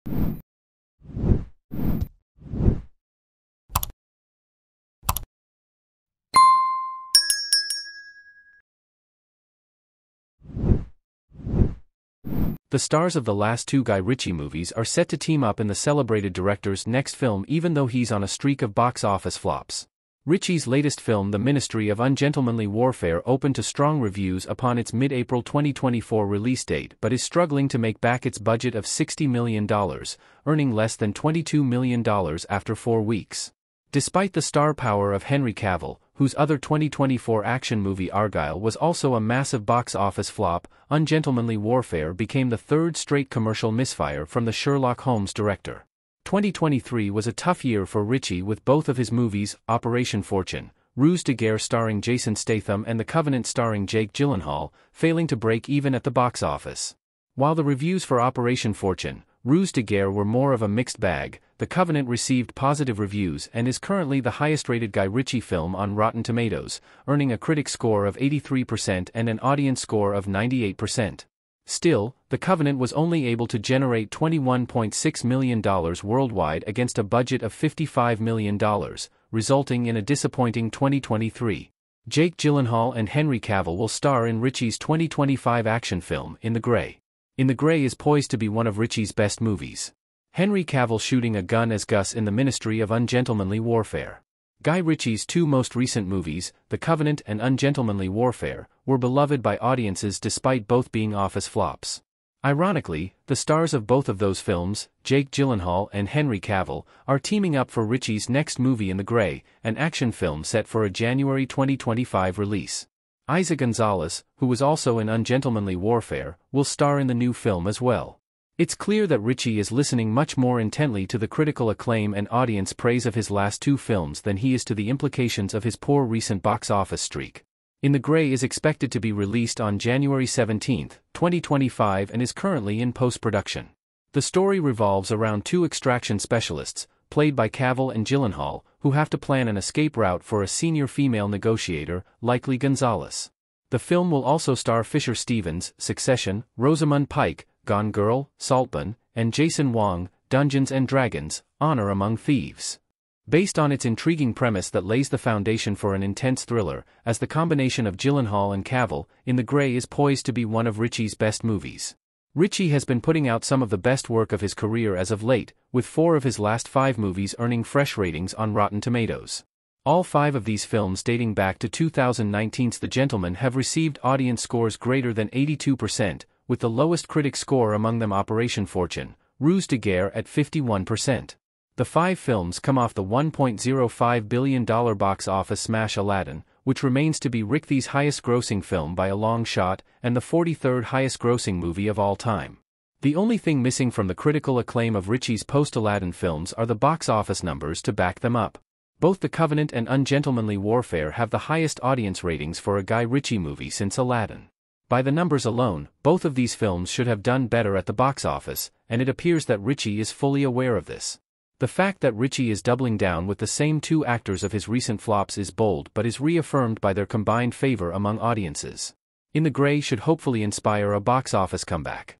The stars of the last two Guy Ritchie movies are set to team up in the celebrated director's next film, even though he's on a streak of box office flops. Ritchie's latest film, The Ministry of Ungentlemanly Warfare, opened to strong reviews upon its mid-April 2024 release date but is struggling to make back its budget of $60 million, earning less than $22 million after 4 weeks. Despite the star power of Henry Cavill, whose other 2024 action movie Argylle was also a massive box office flop, Ungentlemanly Warfare became the third straight commercial misfire from the Sherlock Holmes director. 2023 was a tough year for Ritchie, with both of his movies, Operation Fortune, Ruse de Guerre starring Jason Statham and The Covenant starring Jake Gyllenhaal, failing to break even at the box office. While the reviews for Operation Fortune, Ruse de Guerre were more of a mixed bag, The Covenant received positive reviews and is currently the highest-rated Guy Ritchie film on Rotten Tomatoes, earning a critic score of 83% and an audience score of 98%. Still, The Covenant was only able to generate $21.6 million worldwide against a budget of $55 million, resulting in a disappointing 2023. Jake Gyllenhaal and Henry Cavill will star in Ritchie's 2025 action film, In the Grey. In the Grey is poised to be one of Ritchie's best movies. Henry Cavill shooting a gun as Gus in The Ministry of Ungentlemanly Warfare. Guy Ritchie's two most recent movies, The Covenant and Ungentlemanly Warfare, were beloved by audiences despite both being office flops. Ironically, the stars of both of those films, Jake Gyllenhaal and Henry Cavill, are teaming up for Ritchie's next movie In the Grey, an action film set for a January 2025 release. Eiza Gonzalez, who was also in Ungentlemanly Warfare, will star in the new film as well. It's clear that Ritchie is listening much more intently to the critical acclaim and audience praise of his last two films than he is to the implications of his poor recent box office streak. In the Grey is expected to be released on January 17, 2025 and is currently in post-production. The story revolves around two extraction specialists, played by Cavill and Gyllenhaal, who have to plan an escape route for a senior female negotiator, likely Gonzalez. The film will also star Fisher Stevens, Succession, Rosamund Pike, Gone Girl, Saltburn, and Jason Wong, Dungeons & Dragons, Honor Among Thieves. Based on its intriguing premise that lays the foundation for an intense thriller, as the combination of Gyllenhaal and Cavill, In the Grey is poised to be one of Ritchie's best movies. Ritchie has been putting out some of the best work of his career as of late, with 4 of his last 5 movies earning fresh ratings on Rotten Tomatoes. All 5 of these films dating back to 2019's The Gentleman have received audience scores greater than 82%, with the lowest critic score among them Operation Fortune, Ruse de Guerre at 51%. The 5 films come off the $1.05 billion box office smash Aladdin, which remains to be Ritchie's highest-grossing film by a long shot, and the 43rd highest-grossing movie of all time. The only thing missing from the critical acclaim of Ritchie's post-Aladdin films are the box office numbers to back them up. Both The Covenant and Ungentlemanly Warfare have the highest audience ratings for a Guy Ritchie movie since Aladdin. By the numbers alone, both of these films should have done better at the box office, and it appears that Ritchie is fully aware of this. The fact that Ritchie is doubling down with the same 2 actors of his recent flops is bold but is reaffirmed by their combined favor among audiences. In the Grey should hopefully inspire a box office comeback.